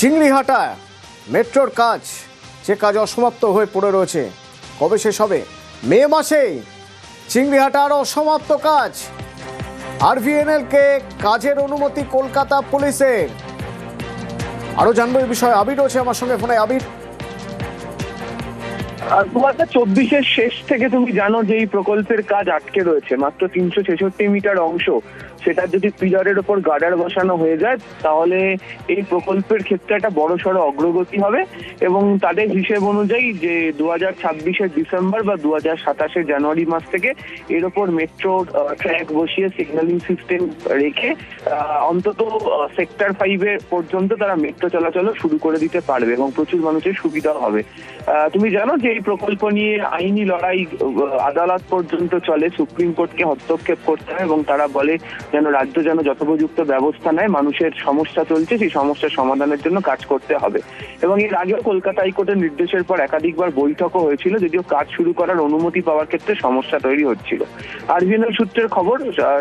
চিংড়িহাটা মেট্রোর কাজ, যে কাজ অসমাপ্ত হয়ে পড়ে রয়েছে, কবে শেষ হবে? মে মাসেই চিংড়িহাটার অসমাপ্ত কাজ। RVNL কে কাজের অনুমতি কলকাতা পুলিশের। আরো জানবো এই বিষয়ে। আবির রয়েছে আমার সঙ্গে ফোনে। আবির, 2024-এর শেষ থেকে তুমি জানো যে এই প্রকল্পের কাজ আটকে রয়েছে। মাত্র 366 মিটার অংশ, সেটা যদি পিলারের ওপর গার্ডার বসানো হয়ে যায় তাহলে এই প্রকল্পের ক্ষেত্রে একটা বড়সড় অগ্রগতি হবে। এবং তাদের হিসেব অনুযায়ী যে 2026-এর ডিসেম্বর বা 2027-এর জানুয়ারি মাস থেকে এর ওপর মেট্রো ট্র্যাক বসিয়ে সিগন্যালিং সিস্টেম রেখে অন্তত সেক্টর 5-এর পর্যন্ত তারা মেট্রো চলাচল শুরু করে দিতে পারবে এবং প্রচুর মানুষের সুবিধা হবে। তুমি জানো যে এই প্রকল্প নিয়ে আইনি লড়াই আদালত পর্যন্ত চলে, সুপ্রিম কোর্টকে হস্তক্ষেপ করতে হয় এবং তারা বলে যেন রাজ্য যেন যথোপযুক্ত ব্যবস্থা নেয়। মানুষের সমস্যা চলছে, সেই সমস্যার সমাধানের জন্য কাজ করতে হবে। এবং এর আগেও কলকাতা হাইকোর্টের নির্দেশের পর একাধিকবার বৈঠকও হয়েছিল, যদিও কাজ শুরু করার অনুমতি পাওয়ার ক্ষেত্রে সমস্যা তৈরি হচ্ছিল। RVNL সূত্রের খবর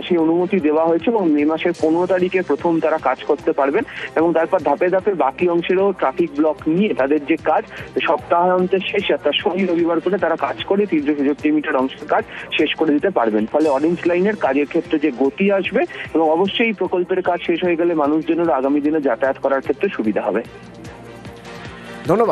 সেই অনুমতি দেওয়া হয়েছে এবং মে মাসের 15 তারিখে প্রথম তারা কাজ করতে পারবেন এবং তারপর ধাপে ধাপে বাকি অংশেরও ট্রাফিক ব্লক নিয়ে তাদের যে কাজ সপ্তাহান্তের শেষে অর্থাৎ শনি রবিবার করে তারা কাজ করে 366 মিটার অংশের কাজ শেষ করে দিতে পারবেন। ফলে অরেঞ্জ লাইনের কাজের ক্ষেত্রে যে গতি আসবে এবং অবশ্যই এই প্রকল্পের কাজ শেষ হয়ে গেলে মানুষজনের আগামী দিনে যাতায়াত করার ক্ষেত্রে সুবিধা হবে। ধন্যবাদ।